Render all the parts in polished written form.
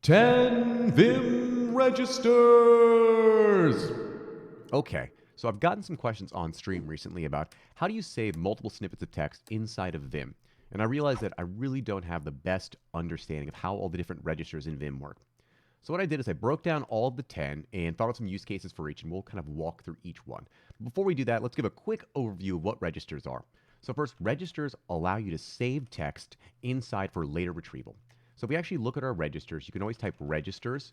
10 Vim registers! Okay, so I've gotten some questions on stream recently about how do you save multiple snippets of text inside of Vim? And I realized that I really don't have the best understanding of how all the different registers in Vim work. So what I did is I broke down all of the 10 and thought of some use cases for each, and we'll kind of walk through each one. Before we do that, let's give a quick overview of what registers are. So first, registers allow you to save text inside for later retrieval. So if we actually look at our registers, you can always type registers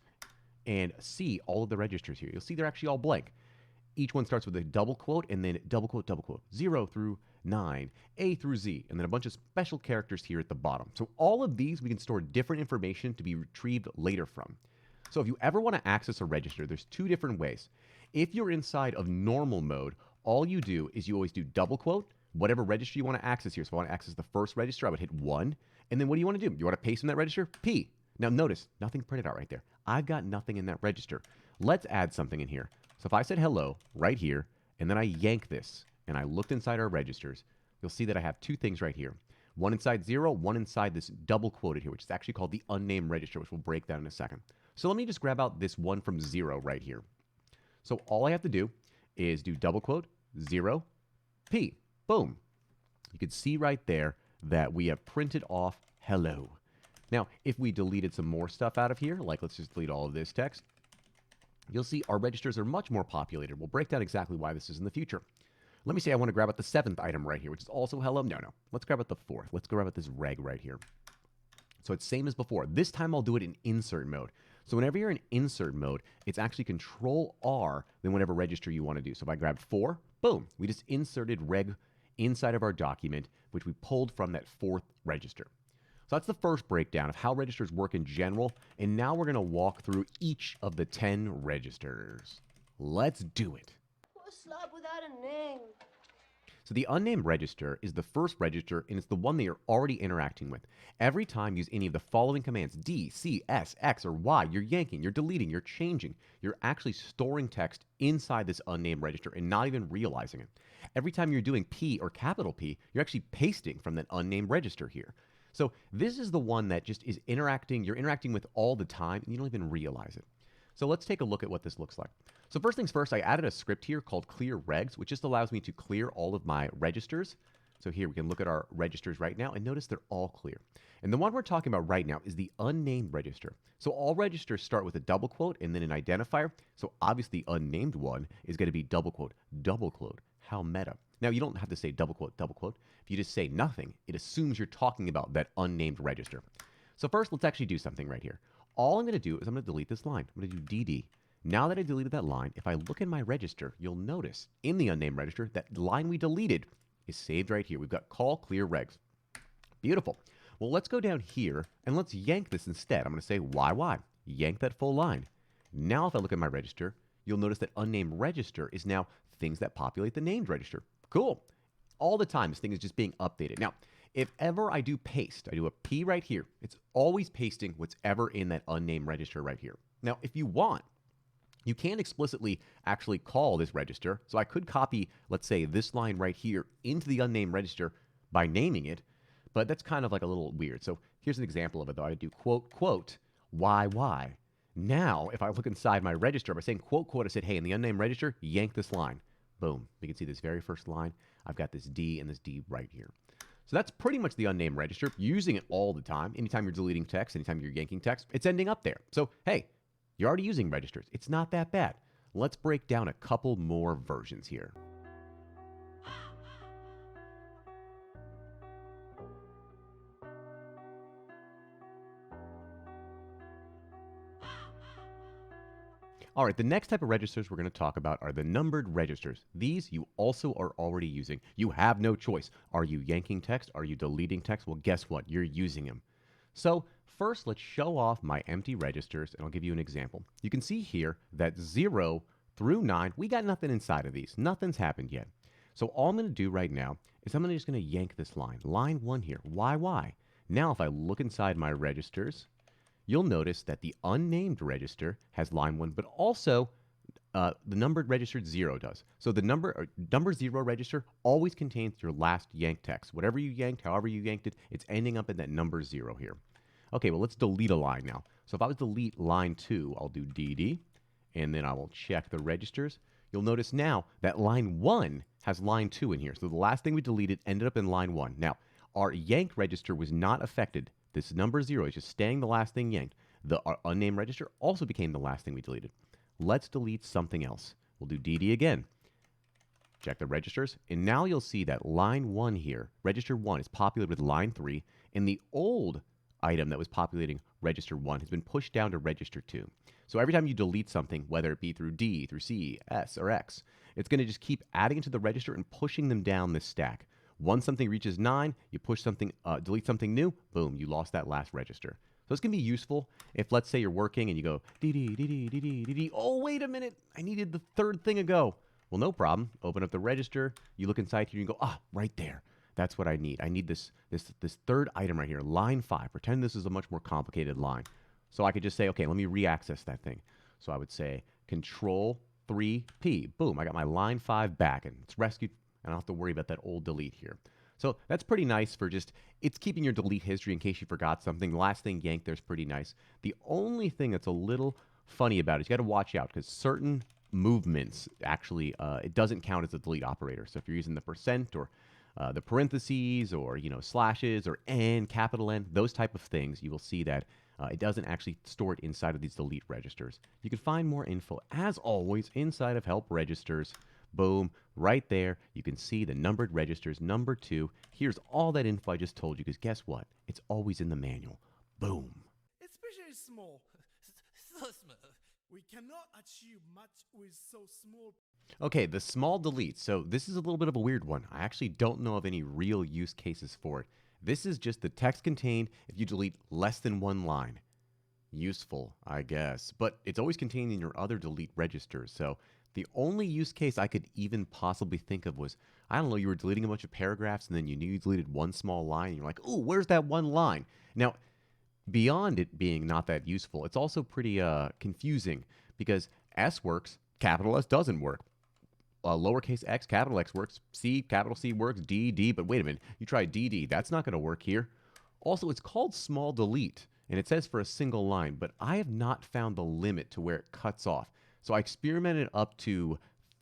and see all of the registers here. You'll see they're actually all blank. Each one starts with a double quote and then double quote, 0 through 9, A through Z, and then a bunch of special characters here at the bottom. So all of these, we can store different information to be retrieved later from. So if you ever want to access a register, there's two different ways. If you're inside of normal mode, all you do is you always do double quote, whatever register you want to access here. So if I want to access the first register, I would hit 1. And then what do you want to do? You want to paste in that register? P. Now notice, nothing printed out right there. I've got nothing in that register. Let's add something in here. So if I said hello right here, and then I yank this, and I looked inside our registers, you'll see that I have two things right here. One inside 0, one inside this double quoted here, which is actually called the unnamed register, which we'll break down in a second. So let me just grab out this one from 0 right here. So all I have to do is do double quote, 0, P. Boom. You can see right there that we have printed off hello. Now, if we deleted some more stuff out of here, like let's just delete all of this text, you'll see our registers are much more populated. We'll break down exactly why this is in the future. Let me say I want to grab out the 7th item right here, which is also hello. No. Let's grab out the 4th. Let's grab out this reg right here. So it's same as before. This time I'll do it in insert mode. So whenever you're in insert mode, it's actually Control R, then whatever register you want to do. So if I grab 4, boom, we just inserted reg inside of our document, which we pulled from that 4th register. So that's the first breakdown of how registers work in general. And now we're going to walk through each of the 10 registers. Let's do it. What's slab without a name? So the unnamed register is the first register, and it's the one that you're already interacting with. Every time you use any of the following commands, D, C, S, X, or Y, you're yanking, you're deleting, you're changing. You're actually storing text inside this unnamed register and not even realizing it. Every time you're doing P or capital P, you're actually pasting from that unnamed register here. So this is the one that just is you're interacting with all the time, and you don't even realize it. So let's take a look at what this looks like. So first things first, I added a script here called clear regs, which just allows me to clear all of my registers. So here we can look at our registers right now and notice they're all clear. And the one we're talking about right now is the unnamed register. So all registers start with a double quote and then an identifier. So obviously the unnamed one is going to be double quote. How meta. Now you don't have to say double quote. If you just say nothing, it assumes you're talking about that unnamed register. So first, let's actually do something right here. All I'm going to do is I'm going to delete this line. I'm going to do DD. Now that I deleted that line, if I look in my register, you'll notice in the unnamed register that line we deleted is saved right here. We've got call clear regs. Beautiful. Well, let's go down here and let's yank this instead. I'm going to say YY. Yank that full line. Now if I look at my register, you'll notice that unnamed register is now things that populate the named register. Cool. All the time, this thing is just being updated. Now, if ever I do paste, I do a P right here, it's always pasting what's ever in that unnamed register right here. Now, if you want, you can explicitly actually call this register. So I could copy, let's say, this line right here into the unnamed register by naming it, but that's kind of like a little weird. So here's an example of it, though. I do quote, YY. Now, if I look inside my register, by saying quote, I said, hey, in the unnamed register, yank this line. Boom. You can see this very first line. I've got this D and this D right here. So that's pretty much the unnamed register. Using it all the time. Anytime you're deleting text, anytime you're yanking text, it's ending up there. So, hey, you're already using registers. It's not that bad. Let's break down a couple more versions here. All right, the next type of registers we're going to talk about are the numbered registers. These you also are already using. You have no choice. Are you yanking text? Are you deleting text? Well, guess what? You're using them. So first, let's show off my empty registers, and I'll give you an example. You can see here that 0 through 9, we got nothing inside of these. Nothing's happened yet. So all I'm going to do right now is I'm just going to yank this line. Line 1 here. YY. Now, if I look inside my registers, you'll notice that the unnamed register has line 1, but also the numbered register 0 does. So the number 0 register always contains your last yanked text. Whatever you yanked, however you yanked it, it's ending up in that number 0 here. Okay, well, let's delete a line now. So if I was to delete line 2, I'll do DD, and then I will check the registers. You'll notice now that line 1 has line 2 in here. So the last thing we deleted ended up in line 1. Now, our yank register was not affected. This number 0 is just staying the last thing yanked. The unnamed register also became the last thing we deleted. Let's delete something else. We'll do DD again. Check the registers, and now you'll see that line 1 here, register 1, is populated with line 3, and the old item that was populating register 1 has been pushed down to register 2. So every time you delete something, whether it be through D, through C, S, or X, it's going to just keep adding into the register and pushing them down this stack. Once something reaches 9, you push something, delete something new, boom, you lost that last register. So it's going to be useful if, let's say, you're working and you go, DD, DD, DD, DD, oh, wait a minute, I needed the third thing ago. Well, no problem. Open up the register. You look inside here and you go, right there. That's what I need. I need this third item right here, line 5. Pretend this is a much more complicated line. So I could just say, okay, let me re-access that thing. So I would say Control 3P. Boom, I got my line 5 back, and it's rescued, and I don't have to worry about that old delete here. So that's pretty nice for just, it's keeping your delete history in case you forgot something. The last thing yanked there's pretty nice. The only thing that's a little funny about it is you got to watch out because certain movements actually it doesn't count as a delete operator. So if you're using the percent or the parentheses or slashes or N, capital N, those type of things, you will see that it doesn't actually store it inside of these delete registers. You can find more info as always inside of help registers. Boom, right there you can see the numbered registers, number 2. Here's all that info I just told you because guess what? It's always in the manual. Boom. Especially small. So small. We cannot achieve much with so small. Okay, the small delete. So this is a little bit of a weird one. I actually don't know of any real use cases for it. This is just the text contained if you delete less than 1 line. Useful, I guess. But it's always contained in your other delete registers. So the only use case I could even possibly think of was, I don't know, you were deleting a bunch of paragraphs and then you knew you deleted one small line and you're like, ooh, where's that one line? Now, beyond it being not that useful, it's also pretty confusing because S works, capital S doesn't work. Lowercase x, capital X works, C, capital C works, D, D, but wait a minute, you try DD, that's not going to work here. Also, it's called small delete, and it says for a single line, but I have not found the limit to where it cuts off. So I experimented up to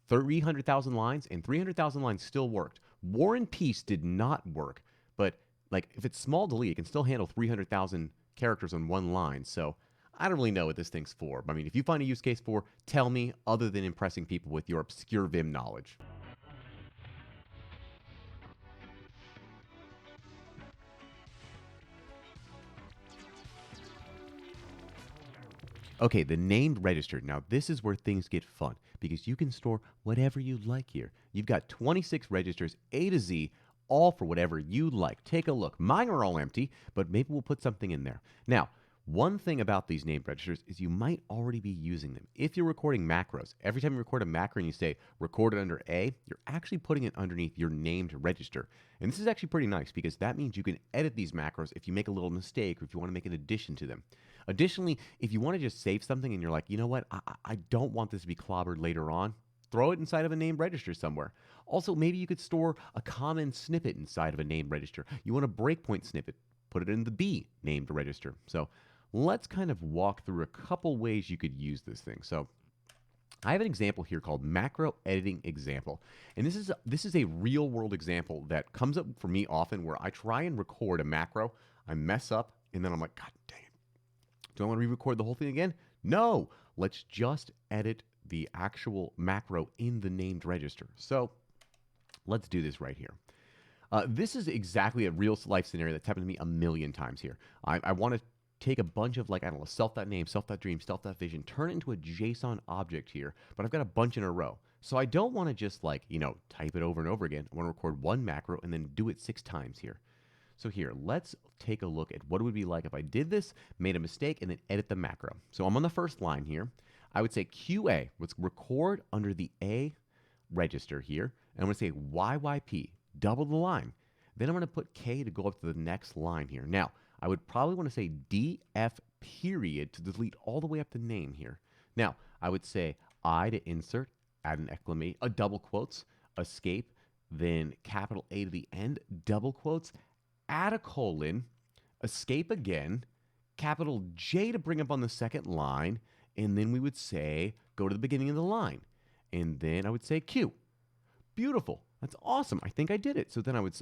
300,000 lines, and 300,000 lines still worked. War and Peace did not work, but like if it's small delete, it can still handle 300,000 characters on one line. So I don't really know what this thing's for. I mean, if you find a use case for, tell me, other than impressing people with your obscure Vim knowledge. Okay, the named register. Now, this is where things get fun because you can store whatever you like here. You've got 26 registers, A to Z, all for whatever you like. Take a look. Mine are all empty, but maybe we'll put something in there. Now, one thing about these named registers is you might already be using them. If you're recording macros, every time you record a macro and you say record it under A, you're actually putting it underneath your named register. And this is actually pretty nice because that means you can edit these macros if you make a little mistake or if you want to make an addition to them. Additionally, if you want to just save something and you're like, you know what, I don't want this to be clobbered later on, throw it inside of a named register somewhere. Also, maybe you could store a common snippet inside of a named register. You want a breakpoint snippet, put it in the B named register. So let's kind of walk through a couple ways you could use this thing. So I have an example here called macro editing example. And this is a real world example that comes up for me often where I try and record a macro, I mess up, and then I'm like, God dang it. Do I want to re-record the whole thing again? No, let's just edit the actual macro in the named register. So let's do this right here. This is exactly a real life scenario that's happened to me a million times here. I want to take a bunch of, like, I don't know, self.name, self.dream, self.vision, turn it into a JSON object here, but I've got a bunch in a row. So I don't want to just like, type it over and over again. I want to record one macro and then do it 6 times here. So here, let's take a look at what it would be like if I did this, made a mistake, and then edit the macro. So I'm on the first line here. I would say QA, let's record under the A register here. And I'm going to say YYP, double the line. Then I'm going to put K to go up to the next line here. Now, I would probably want to say DF period to delete all the way up the name here. Now, I would say I to insert, add an exclamation, double quotes, escape, then capital A to the end, double quotes, add a colon, escape again, capital J to bring up on the second line, and then we would say, go to the beginning of the line. And then I would say Q. Beautiful. That's awesome. I think I did it. So then I would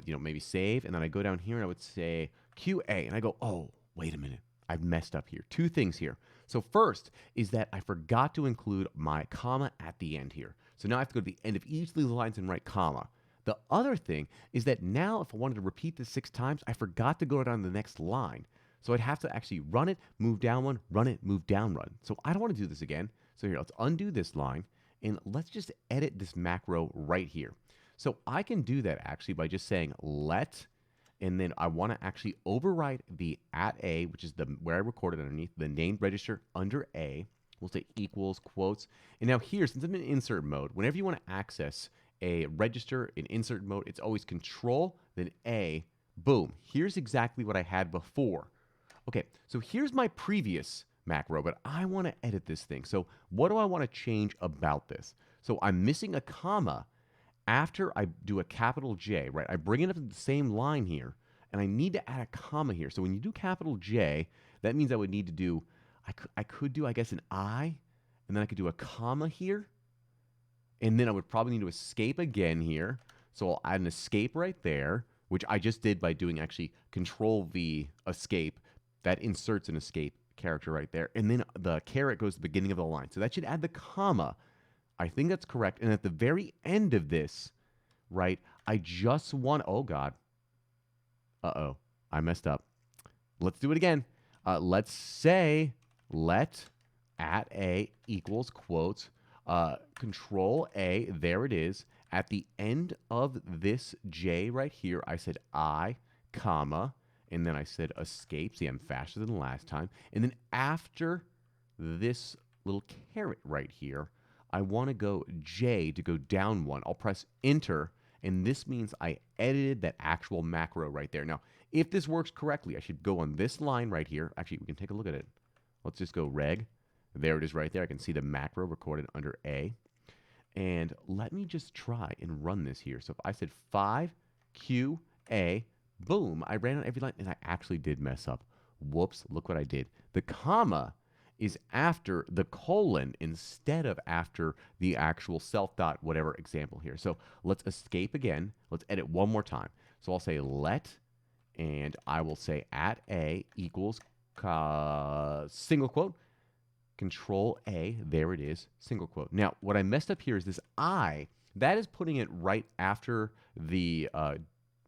maybe save, and then I go down here and I would say QA, and I go, oh, wait a minute. I've messed up here. Two things here. So first is that I forgot to include my comma at the end here. So now I have to go to the end of each of these lines and write comma. The other thing is that now if I wanted to repeat this 6 times, I forgot to go down to the next line. So I'd have to actually run it, move down one, run it, move down one. So I don't want to do this again. So here, let's undo this line, and let's just edit this macro right here. So I can do that actually by just saying let, and then I want to actually overwrite the at A, which is where I recorded underneath the named register under A. We'll say equals quotes. And now here, since I'm in insert mode, whenever you want to access a register in insert mode, it's always control, then A, boom. Here's exactly what I had before. Okay, so here's my previous macro, but I want to edit this thing. So what do I want to change about this? So I'm missing a comma after I do a capital J, right? I bring it up to the same line here, and I need to add a comma here. So when you do capital J, that means I would need to do, I could do, I guess, an I, and then I could do a comma here, and then I would probably need to escape again here. So I'll add an escape right there, which I just did by doing actually Control V escape. That inserts an escape character right there. And then the caret goes to the beginning of the line. So that should add the comma. I think that's correct. And at the very end of this, right, I just want, oh God. Uh-oh, I messed up. Let's do it again. Let's say let at A equals quotes, control A, there it is. At the end of this J right here, I said I, comma, and then I said escape. See, I'm faster than last time. And then after this little caret right here, I want to go J to go down one. I'll press enter, and this means I edited that actual macro right there. Now, if this works correctly, I should go on this line right here. Actually, we can take a look at it. Let's just go reg. There it is right there. I can see the macro recorded under A. And let me just try and run this here. So if I said 5QA, boom, I ran on every line, and I actually did mess up. Whoops, look what I did. The comma is after the colon instead of after the actual self dot whatever example here. So let's escape again. Let's edit one more time. So I'll say let, and I will say at A equals single quote, control A, there it is, single quote. Now, what I messed up here is this I, that is putting it right after the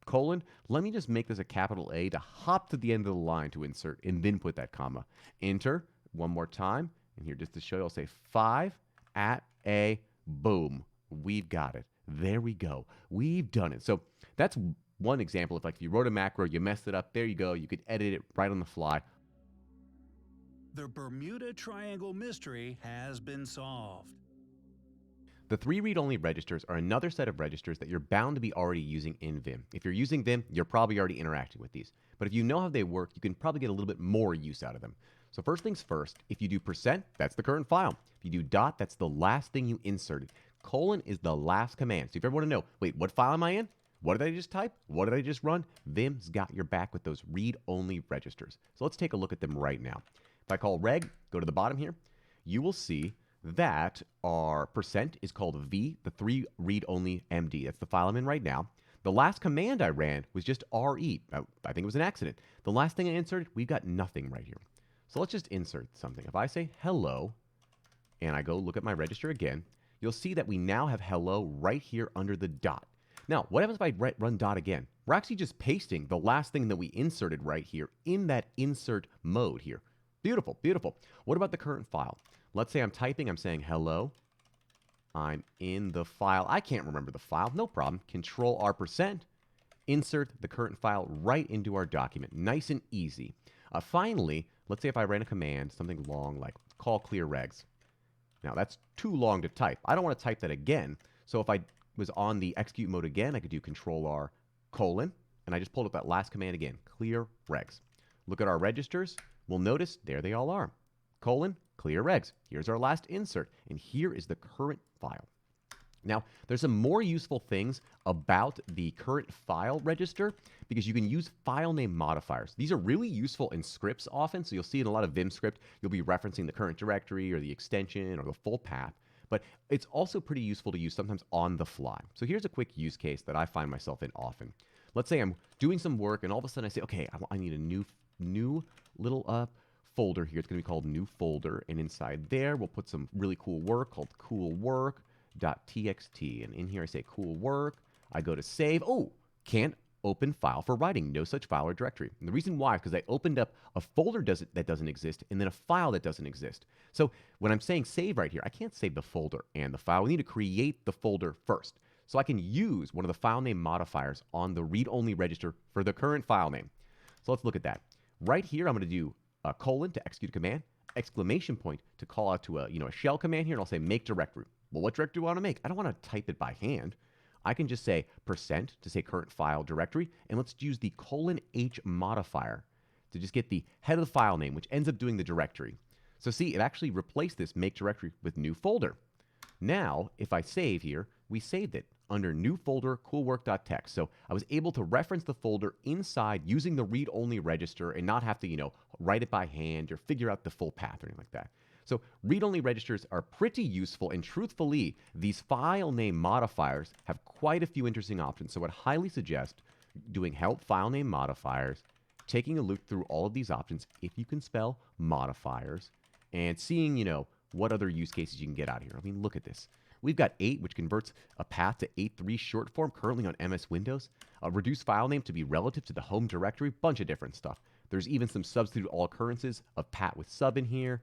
colon. Let me just make this a capital A to hop to the end of the line to insert and then put that comma. Enter. One more time, and here just to show you, I'll say 5 at A, boom. We've got it. There we go. We've done it. So that's one example of like if you wrote a macro, you messed it up, there you go. You could edit it right on the fly. The Bermuda Triangle mystery has been solved. The 3 read-only registers are another set of registers that you're bound to be already using in Vim. If you're using Vim, you're probably already interacting with these. But if you know how they work, you can probably get a little bit more use out of them. So first things first, if you do %, that's the current file. If you do dot, that's the last thing you inserted. Colon is the last command. So if you ever want to know, wait, what file am I in? What did I just type? What did I just run? Vim's got your back with those read-only registers. So let's take a look at them right now. If I call reg, go to the bottom here, you will see that our % is called V, the 3 read-only MD. That's the file I'm in right now. The last command I ran was just RE. I think it was an accident. The last thing I inserted, we've got nothing right here. So let's just insert something. If I say hello, and I go look at my register again, you'll see that we now have hello right here under the dot. Now, what happens if I run dot again? We're actually just pasting the last thing that we inserted right here in that insert mode here. Beautiful, beautiful. What about the current file? Let's say I'm typing, I'm saying hello. I'm in the file. I can't remember the file, no problem. Control R %, insert the current file right into our document. Nice and easy. Finally, let's say if I ran a command, something long like call clear regs. Now that's too long to type. I don't want to type that again. So if I was on the execute mode again, I could do Control R colon, and I just pulled up that last command again, clear regs. Look at our registers. We'll notice there they all are. Colon, clear regs. Here's our last insert, and here is the current file. Now, there's some more useful things about the current file register because you can use file name modifiers. These are really useful in scripts often, so you'll see in a lot of Vim script, you'll be referencing the current directory or the extension or the full path, but it's also pretty useful to use sometimes on the fly. So here's a quick use case that I find myself in often. Let's say I'm doing some work and all of a sudden I say, okay, I need a new little folder here. It's going to be called new folder, and inside there we'll put some really cool work called cool work.txt, and in here I say cool work. I go to save. Oh, can't open file for writing. No such file or directory. And the reason why is because I opened up a folder that doesn't exist and then a file that doesn't exist. So when I'm saying save right here, I can't save the folder and the file. We need to create the folder first. So I can use one of the file name modifiers on the read-only register for the current file name. So let's look at that. Right here, I'm going to do a colon to execute a command, exclamation point to call out to a shell command here, and I'll say make directory. Well, what directory do I want to make? I don't want to type it by hand. I can just say percent to say current file directory, and let's use the :h modifier to just get the head of the file name, which ends up doing the directory. So see, it actually replaced this make directory with new folder. Now, if I save here, we saved it under new folder coolwork.txt. So I was able to reference the folder inside using the read-only register and not have to, write it by hand or figure out the full path or anything like that. So read-only registers are pretty useful, and truthfully, these file name modifiers have quite a few interesting options. So I'd highly suggest doing help file name modifiers, taking a look through all of these options if you can spell modifiers, and seeing, what other use cases you can get out of here. I mean, look at this. We've got 8, which converts a path to 8.3 short form currently on MS Windows. A reduce file name to be relative to the home directory. Bunch of different stuff. There's even some substitute all occurrences of pat with sub in here.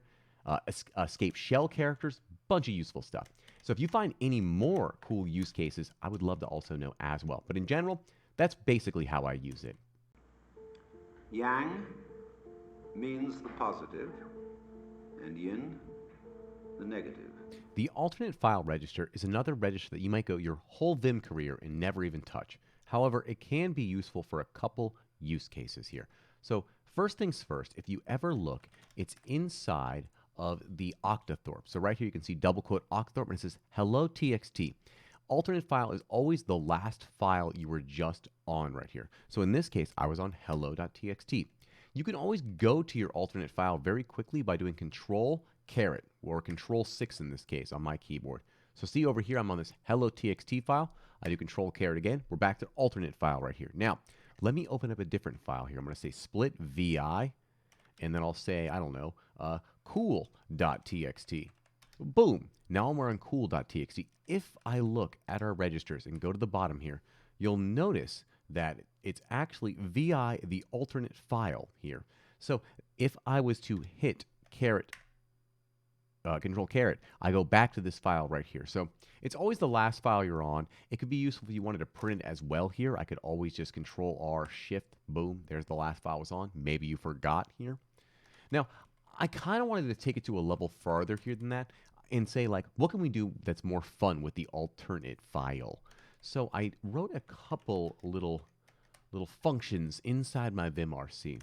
Escape shell characters. Bunch of useful stuff. So if you find any more cool use cases, I would love to also know as well. But in general, that's basically how I use it. Yang means the positive, and yin, the negative. The alternate file register is another register that you might go your whole Vim career and never even touch. However, it can be useful for a couple use cases here. So first things first, if you ever look, it's inside of the Octothorpe. So right here you can see double quote Octothorpe, and it says hello txt. Alternate file is always the last file you were just on right here. So in this case, I was on hello.txt. You can always go to your alternate file very quickly by doing Control caret, or Control 6 in this case on my keyboard. So see over here, I'm on this hello.txt file. I do Control caret again. We're back to alternate file right here. Now, let me open up a different file here. I'm going to say split vi, and then I'll say, I don't know, cool.txt. Boom. Now we're on cool.txt. If I look at our registers and go to the bottom here, you'll notice that it's actually vi, the alternate file here. So if I was to hit caret, Control caret, I go back to this file right here. So it's always the last file you're on. It could be useful if you wanted to print it as well here. I could always just Control R, Shift, boom, there's the last file was on. Maybe you forgot here. Now, I kind of wanted to take it to a level farther here than that and say, like, what can we do that's more fun with the alternate file? So I wrote a couple little functions inside my vimrc.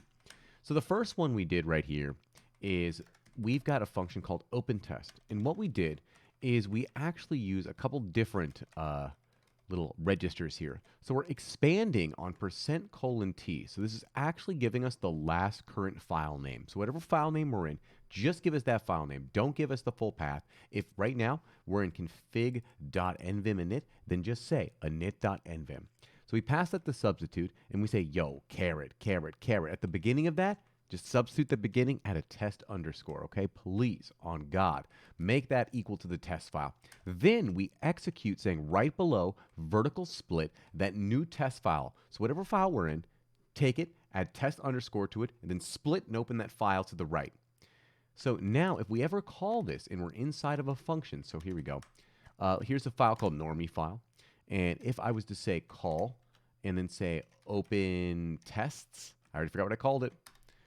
So the first one we did right here is we've got a function called openTest. And what we did is we actually use a couple different little registers here. So we're expanding on %:t. So this is actually giving us the last current file name. So whatever file name we're in, just give us that file name. Don't give us the full path. If right now we're in config.nvim init, then just say init.nvim. So we pass that the substitute and we say, yo, caret. At the beginning of that, just substitute the beginning, add a test underscore, okay? Please, on God, make that equal to the test file. Then we execute saying right below vertical split that new test file. So whatever file we're in, take it, add test underscore to it, and then split and open that file to the right. So now if we ever call this and we're inside of a function, so here we go. Here's a file called normie file. And if I was to say call and then say open tests, I already forgot what I called it.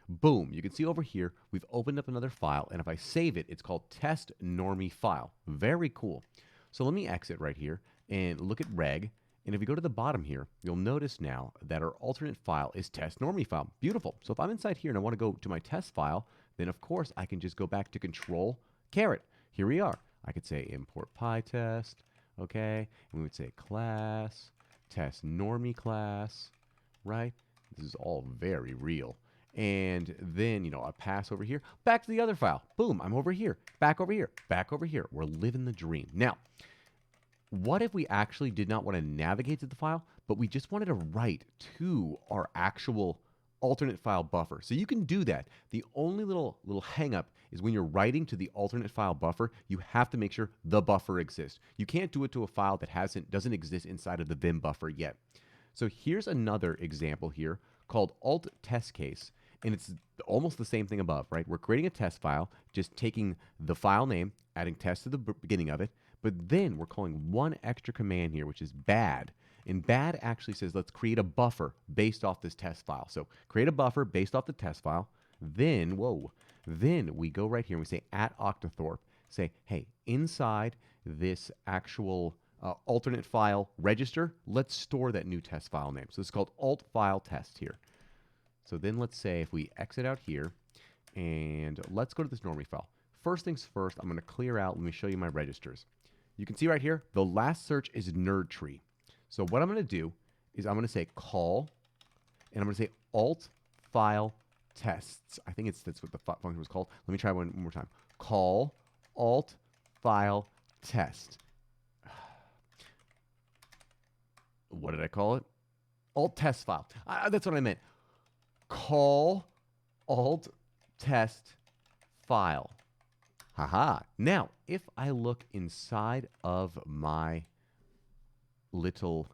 Boom, you can see over here, we've opened up another file, and if I save it, it's called test normie file. Very cool. So let me exit right here and look at reg, and if we go to the bottom here, you'll notice now that our alternate file is test normie file. Beautiful. So if I'm inside here and I want to go to my test file, then of course I can just go back to Control caret. Here we are. I could say import pytest. okay? And we would say class, test normie class, right? This is all very real. And then, I pass over here, back to the other file. Boom, I'm over here, back over here, back over here. We're living the dream. Now, what if we actually did not want to navigate to the file, but we just wanted to write to our actual alternate file buffer? So you can do that. The only little hang up is when you're writing to the alternate file buffer, you have to make sure the buffer exists. You can't do it to a file that doesn't exist inside of the Vim buffer yet. So here's another example here called alt test case. And it's almost the same thing above, right? We're creating a test file, just taking the file name, adding test to the beginning of it, but then we're calling one extra command here, which is bad. And bad actually says, let's create a buffer based off this test file. So create a buffer based off the test file. Then we go right here and we say at Octothorpe, say, hey, inside this actual alternate file register, let's store that new test file name. So it's called alt file test here. So then let's say if we exit out here and let's go to this normie file. First things first, I'm going to clear out. Let me show you my registers. You can see right here, the last search is nerd tree. So what I'm going to do is I'm going to say call, and I'm going to say alt file tests. I think that's what the function was called. Let me try one more time. Call alt file test. What did I call it? Alt test file. That's what I meant. Call alt test file. Haha. Now, if I look inside of my little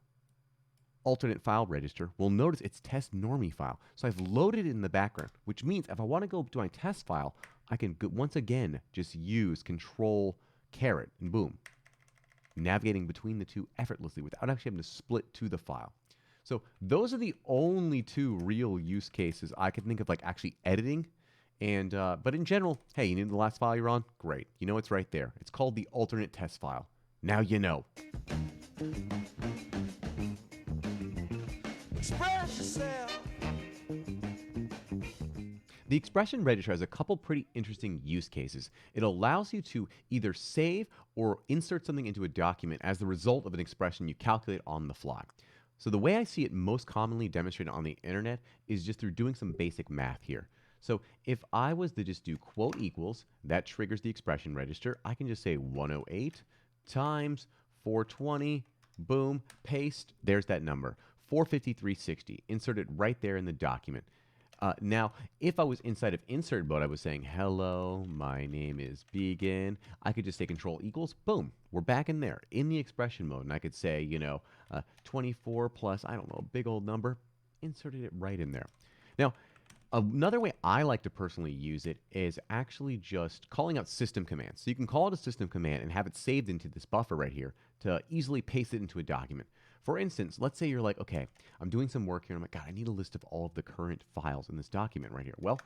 alternate file register, we'll notice it's test normie file. So I've loaded it in the background, which means if I want to go to my test file, I can once again just use control caret and boom, navigating between the two effortlessly without actually having to split to the file. So those are the only two real use cases I can think of, like actually editing. And but in general, hey, you need the last file you're on? Great. You know it's right there. It's called the alternate test file. Now you know. Express yourself. The expression register has a couple pretty interesting use cases. It allows you to either save or insert something into a document as the result of an expression you calculate on the fly. So the way I see it most commonly demonstrated on the internet is just through doing some basic math here. So if I was to just do quote equals, that triggers the expression register. I can just say 108 times 420, boom, paste, there's that number, 453.60, insert it right there in the document. Now, if I was inside of insert mode, I was saying, hello, my name is Begin. I could just say control equals, boom, we're back in there in the expression mode. And I could say, 24 plus, I don't know, a big old number, inserted it right in there. Now, another way I like to personally use it is actually just calling out system commands. So you can call it a system command and have it saved into this buffer right here to easily paste it into a document. For instance, let's say you're like, okay, I'm doing some work here. And I'm like, God, I need a list of all of the current files in this document right here. Well,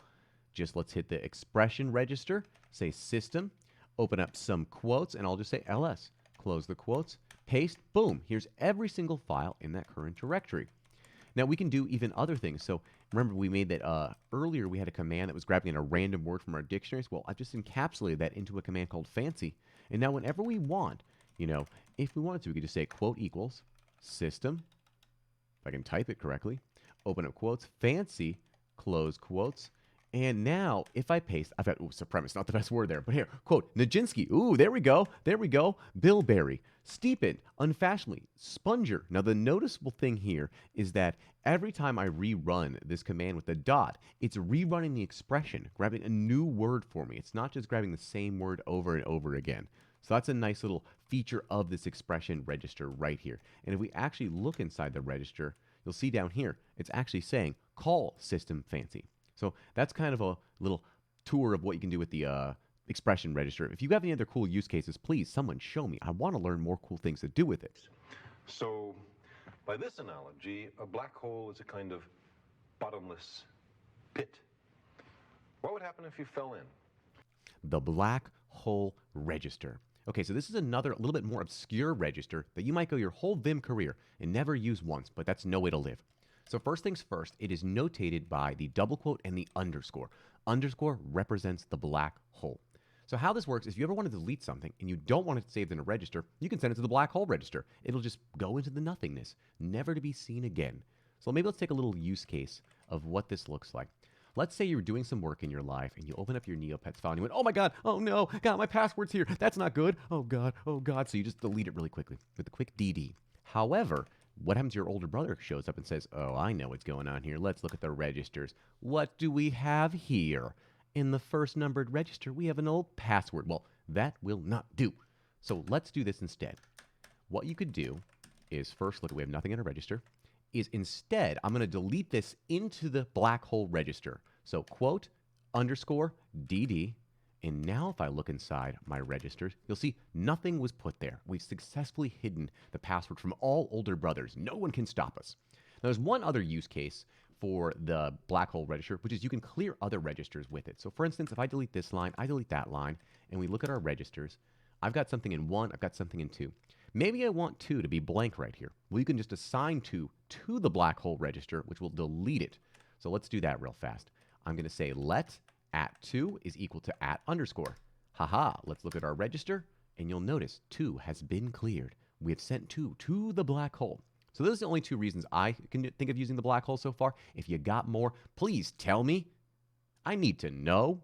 just let's hit the expression register, say system, open up some quotes, and I'll just say ls. Close the quotes, paste, boom. Here's every single file in that current directory. Now, we can do even other things. So remember, we made that earlier, we had a command that was grabbing in a random word from our dictionaries. Well, I've just encapsulated that into a command called fancy. And now whenever we want, if we wanted to, we could just say quote equals system, if I can type it correctly, open up quotes, fancy, close quotes. And now, if I paste, I've got, supremacist, not the best word there, but here, quote, Nijinsky, ooh, there we go, Bilberry, steepid, unfashionably, sponger. Now, the noticeable thing here is that every time I rerun this command with the dot, it's rerunning the expression, grabbing a new word for me. It's not just grabbing the same word over and over again. So that's a nice little feature of this expression register right here. And if we actually look inside the register, you'll see down here, it's actually saying call system fancy. So that's kind of a little tour of what you can do with the expression register. If you have any other cool use cases, please, someone show me. I want to learn more cool things to do with it. So, by this analogy, a black hole is a kind of bottomless pit. What would happen if you fell in? The black hole register. Okay, so this is another, a little bit more obscure register that you might go your whole Vim career and never use once, but that's no way to live. So first things first, it is notated by the double quote and the underscore. Underscore represents the black hole. So how this works is if you ever want to delete something and you don't want it saved in a register, you can send it to the black hole register. It'll just go into the nothingness, never to be seen again. So maybe let's take a little use case of what this looks like. Let's say you're doing some work in your life and you open up your Neopets file and you went, oh my God, oh no, God, my password's here. That's not good. Oh God, oh God. So you just delete it really quickly with a quick DD. However, what happens to your older brother shows up and says, oh, I know what's going on here. Let's look at the registers. What do we have here? In the first numbered register, we have an old password. Well, that will not do. So let's do this instead. What you could do is first look, we have nothing in a register, is instead, I'm going to delete this into the black hole register. So quote underscore DD. And now if I look inside my registers, you'll see nothing was put there. We've successfully hidden the password from all older brothers. No one can stop us. Now, there's one other use case for the black hole register, which is you can clear other registers with it. So for instance, if I delete this line, I delete that line, and we look at our registers, I've got something in 1, I've got something in 2. Maybe I want 2 to be blank right here. Well, you can just assign 2 to the black hole register, which will delete it. So let's do that real fast. I'm going to say let @2 is equal to @_. Haha, let's look at our register, and you'll notice 2 has been cleared. We have sent 2 to the black hole. So those are the only 2 reasons I can think of using the black hole so far. If you got more, please tell me. I need to know.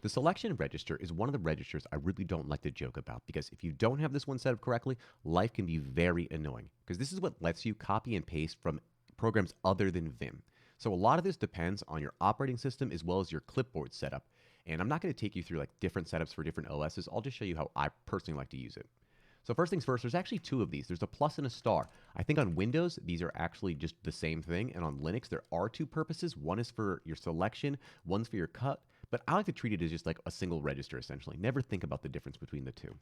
The selection register is one of the registers I really don't like to joke about because if you don't have this one set up correctly, life can be very annoying because this is what lets you copy and paste from programs other than Vim. So a lot of this depends on your operating system as well as your clipboard setup. And I'm not going to take you through like different setups for different OSs. I'll just show you how I personally like to use it. So first things first, there's actually 2 of these. There's a plus and a star. I think on Windows, these are actually just the same thing. And on Linux, there are 2 purposes. One is for your selection, one's for your cut. But I like to treat it as just like a single register, essentially. Never think about the difference between the 2.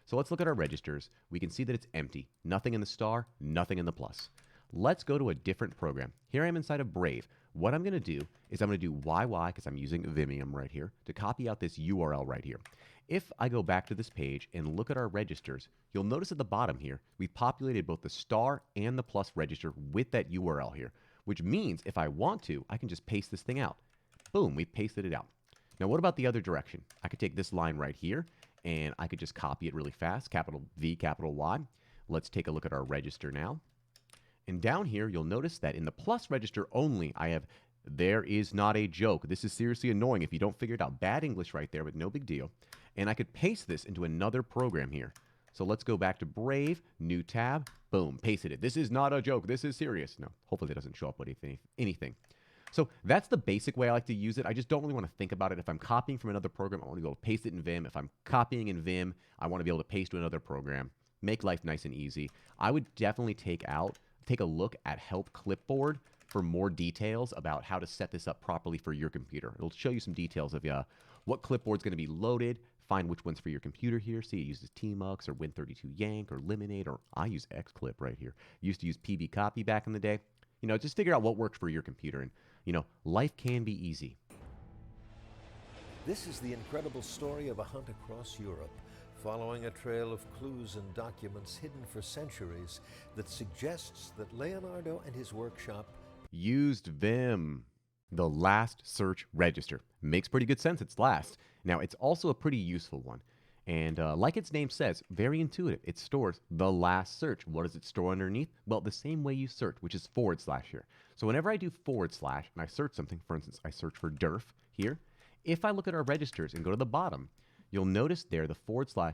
So let's look at our registers. We can see that it's empty. Nothing in the star, nothing in the plus. Let's go to a different program. Here I am inside of Brave. What I'm going to do is I'm going to do YY, because I'm using Vimium right here, to copy out this URL right here. If I go back to this page and look at our registers, you'll notice at the bottom here, we've populated both the star and the plus register with that URL here, which means if I want to, I can just paste this thing out. Boom, we pasted it out. Now, what about the other direction? I could take this line right here, and I could just copy it really fast, capital V, capital Y. Let's take a look at our register now. And down here, you'll notice that in the plus register only, I have, there is not a joke. This is seriously annoying if you don't figure it out. Bad English right there, but no big deal. And I could paste this into another program here. So let's go back to Brave, new tab, boom, pasted it. This is not a joke. This is serious. No, hopefully it doesn't show up with anything. So that's the basic way I like to use it. I just don't really want to think about it. If I'm copying from another program, I want to go paste it in Vim. If I'm copying in Vim, I want to be able to paste to another program. Make life nice and easy. I would definitely take a look at Help Clipboard for more details about how to set this up properly for your computer. It'll show you some details of what clipboard's going to be loaded, find which one's for your computer here. See, it uses Tmux or Win32 Yank or Lemonade, or I use XClip right here. Used to use PB Copy back in the day. Just figure out what works for your computer, and life can be easy. This is the incredible story of a hunt across Europe, following a trail of clues and documents hidden for centuries that suggests that Leonardo and his workshop used Vim. The last search register. Makes pretty good sense, it's last. Now, it's also a pretty useful one. And like its name says, very intuitive. It stores the last search. What does it store underneath? Well, the same way you search, which is / here. So whenever I do / and I search something, for instance, I search for DERF here. If I look at our registers and go to the bottom, you'll notice there the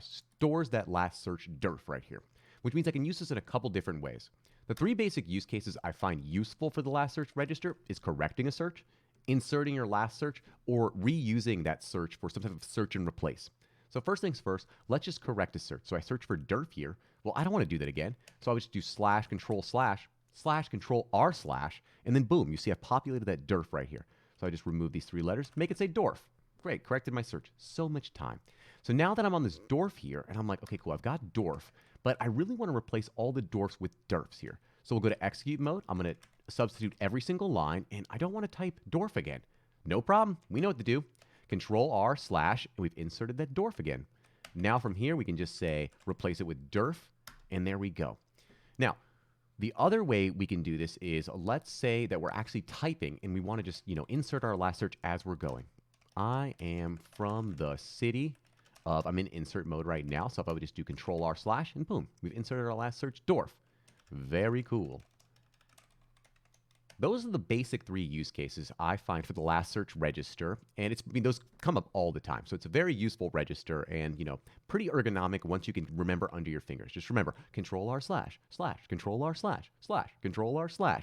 / stores that last search DERF right here, which means I can use this in a couple different ways. The 3 basic use cases I find useful for the last search register is correcting a search, inserting your last search, or reusing that search for some type of search and replace. So first things first, let's just correct a search. So I search for DERF here. Well, I don't want to do that again. So I would just do /control//R/, and then boom, you see I've populated that DERF right here. So I just remove these 3 letters, make it say DORF. Great, corrected my search. So much time. So now that I'm on this DORF here, and I'm like, okay, cool, I've got DORF, but I really want to replace all the DORFs with DERFs here. So we'll go to execute mode. I'm going to substitute every single line, and I don't want to type DORF again. No problem. We know what to do. Control-R/, and we've inserted that DORF again. Now from here, we can just say, replace it with DERF, and there we go. Now, The other way we can do this is, let's say that we're actually typing and we want to just, insert our last search as we're going. I am from the city of, I'm in insert mode right now, so if I would just do Control-R/ and boom, we've inserted our last search, Dorf. Very cool. Those are the basic 3 use cases I find for the last search register, and those come up all the time. So it's a very useful register and, pretty ergonomic once you can remember under your fingers. Just remember, Control-R// Control-R// Control-R/.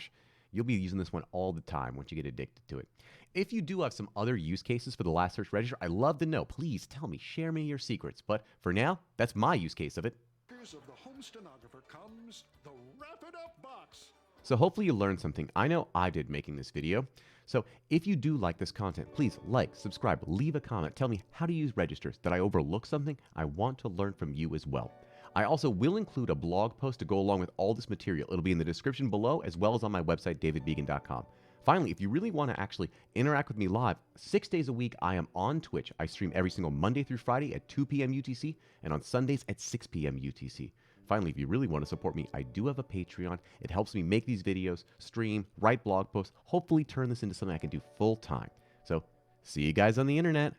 You'll be using this one all the time once you get addicted to it. If you do have some other use cases for the last search register, I'd love to know. Please tell me, share me your secrets. But for now, that's my use case of it. Of the home stenographer comes the Wrap It Up box. So hopefully you learned something. I know I did making this video. So if you do like this content, please like, subscribe, leave a comment. Tell me how to use registers. Did I overlook something? I want to learn from you as well. I also will include a blog post to go along with all this material. It'll be in the description below as well as on my website, davidbegan.com. Finally, if you really want to actually interact with me live, 6 days a week I am on Twitch. I stream every single Monday through Friday at 2 p.m. UTC and on Sundays at 6 p.m. UTC. Finally, if you really want to support me, I do have a Patreon. It helps me make these videos, stream, write blog posts, hopefully turn this into something I can do full time. So, see you guys on the internet.